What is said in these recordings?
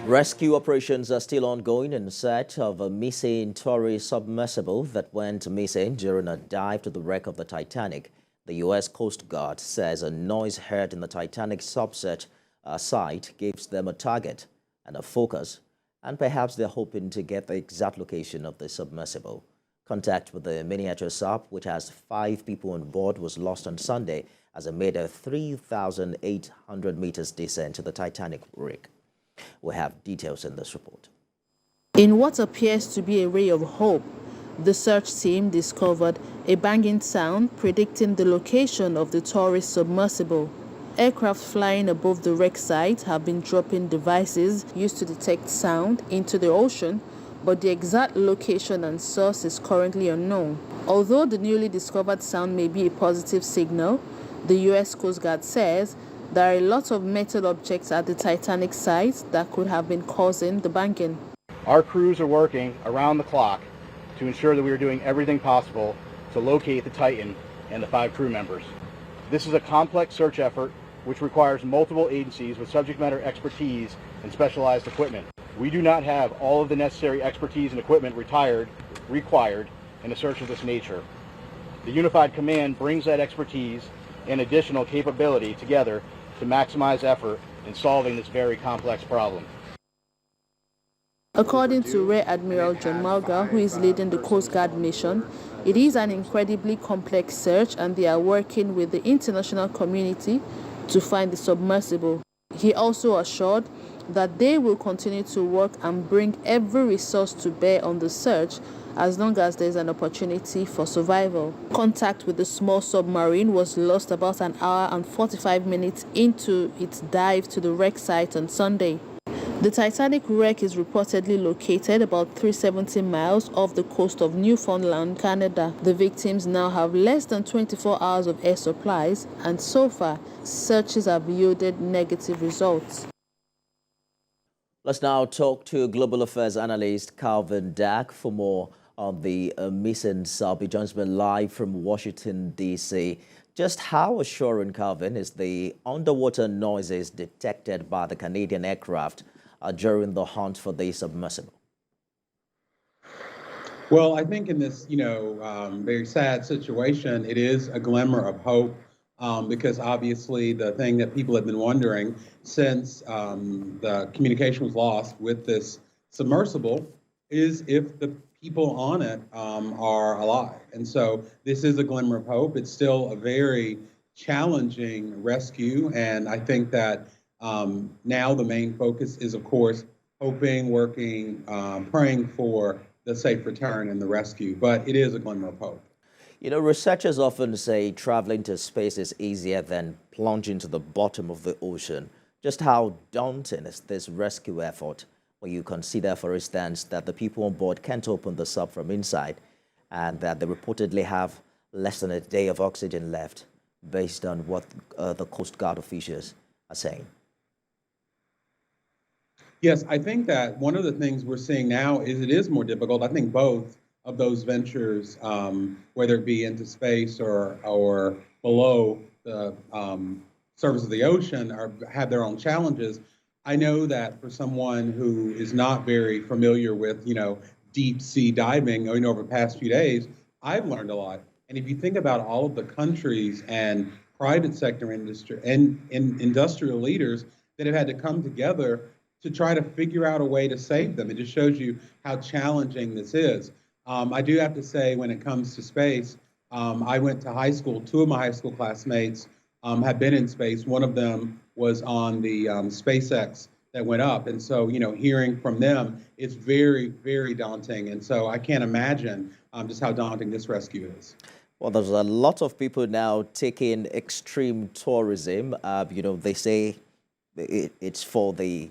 Rescue operations are still ongoing in search of a missing tourist submersible that went missing during a dive to the wreck of the Titanic. The U.S. Coast Guard says a noise heard in the Titanic subsearch site gives them a target and a focus, and perhaps they're hoping to get the exact location of the submersible. Contact with the miniature sub, which has 5 people on board, was lost on Sunday as it made a 3,800 meters descent to the Titanic wreck. We have details in this report. In what appears to be a ray of hope, the search team discovered a banging sound predicting the location of the tourist submersible. Aircraft flying above the wreck site have been dropping devices used to detect sound into the ocean, but the exact location and source is currently unknown. Although the newly discovered sound may be a positive signal, the U.S. Coast Guard says there are a lot of metal objects at the Titanic site that could have been causing the banging. Our crews are working around the clock to ensure that we are doing everything possible to locate the Titan and the 5 crew members. This is a complex search effort which requires multiple agencies with subject matter expertise and specialized equipment. We do not have all of the necessary expertise and equipment required in a search of this nature. The Unified Command brings that expertise and additional capability together to maximize effort in solving this very complex problem. According to Rear Admiral John Malga, who is leading the Coast Guard mission, it is an incredibly complex search and they are working with the international community to find the submersible. He also assured that they will continue to work and bring every resource to bear on the search as long as there is an opportunity for survival. Contact with the small submarine was lost about an hour and 45 minutes into its dive to the wreck site on Sunday. The Titanic wreck is reportedly located about 370 miles off the coast of Newfoundland, Canada. The victims now have less than 24 hours of air supplies, and so far, searches have yielded negative results. Let's now talk to global affairs analyst Calvin Dack for more on the missing sub. He joins me live from Washington, D.C. Just how assuring, Calvin, is the underwater noises detected by the Canadian aircraft during the hunt for the submersible? Well, I think in this, very sad situation, it is a glimmer of hope because obviously the thing that people have been wondering since the communication was lost with this submersible is if the people on it are alive. And so this is a glimmer of hope. It's still a very challenging rescue. And I think that now the main focus is, of course, hoping, working, praying for the safe return and the rescue. But it is a glimmer of hope. You know, researchers often say traveling to space is easier than plunging to the bottom of the ocean. Just how daunting is this rescue effort when you consider, for instance, that the people on board can't open the sub from inside and that they reportedly have less than a day of oxygen left based on what the Coast Guard officials are saying? Yes, I think that one of the things we're seeing now is it is more difficult. I think both of those ventures, whether it be into space or below the surface of the ocean, have their own challenges. I know that for someone who is not very familiar with, deep sea diving, over the past few days, I've learned a lot. And if you think about all of the countries and private sector industry and industrial leaders that have had to come together to try to figure out a way to save them, it just shows you how challenging this is. I do have to say, when it comes to space, I went to high school. 2 of my high school classmates have been in space. One of them was on the SpaceX that went up. And so, hearing from them, it's very, very daunting. And so I can't imagine just how daunting this rescue is. Well, there's a lot of people now taking extreme tourism. They say it's for the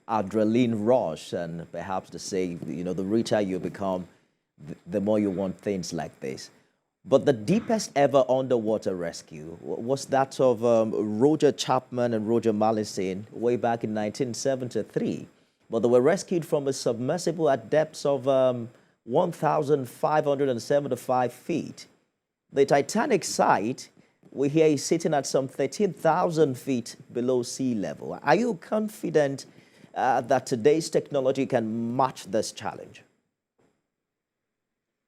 adrenaline rush, and perhaps to say, the richer you become, the more you want things like this. But the deepest ever underwater rescue was that of Roger Chapman and Roger Mallison way back in 1973. But they were rescued from a submersible at depths of 1,575 feet. The Titanic site, we hear, is sitting at some 13,000 feet below sea level. Are you confident that today's technology can match this challenge?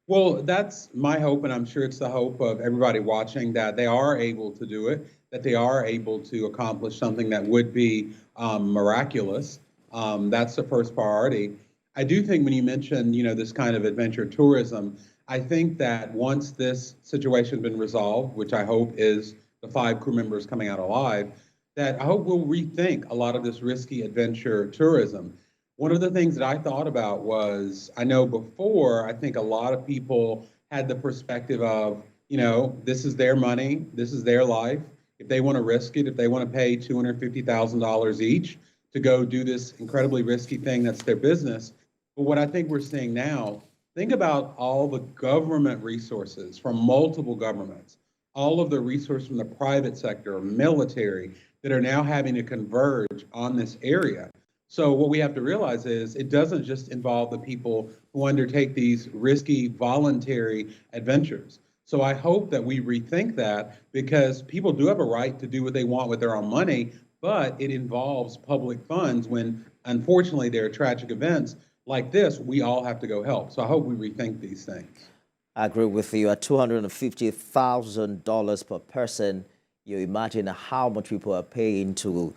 Well, that's my hope, and I'm sure it's the hope of everybody watching, that they are able to do it, that they are able to accomplish something that would be miraculous. That's the first priority. I do think when you mention, this kind of adventure tourism, I think that once this situation has been resolved, which I hope is the 5 crew members coming out alive, that I hope we'll rethink a lot of this risky adventure tourism. One of the things that I thought about was, I know before, I think a lot of people had the perspective of, this is their money, this is their life. If they want to risk it, if they want to pay $250,000 each to go do this incredibly risky thing, that's their business. But what I think we're seeing now, think about all the government resources from multiple governments, all of the resources from the private sector, military, that are now having to converge on this area. So what we have to realize is it doesn't just involve the people who undertake these risky voluntary adventures. So I hope that we rethink that, because people do have a right to do what they want with their own money, but it involves public funds when, unfortunately, there are tragic events like this. We all have to go help. So I hope we rethink these things. I agree with you. At $250,000 per person, you imagine how much people are paying to,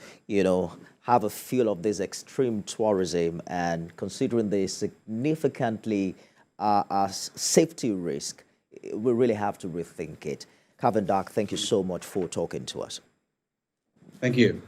have a feel of this extreme tourism, and considering the significantly safety risk, we really have to rethink it. Calvin Dark, thank you so much for talking to us. Thank you.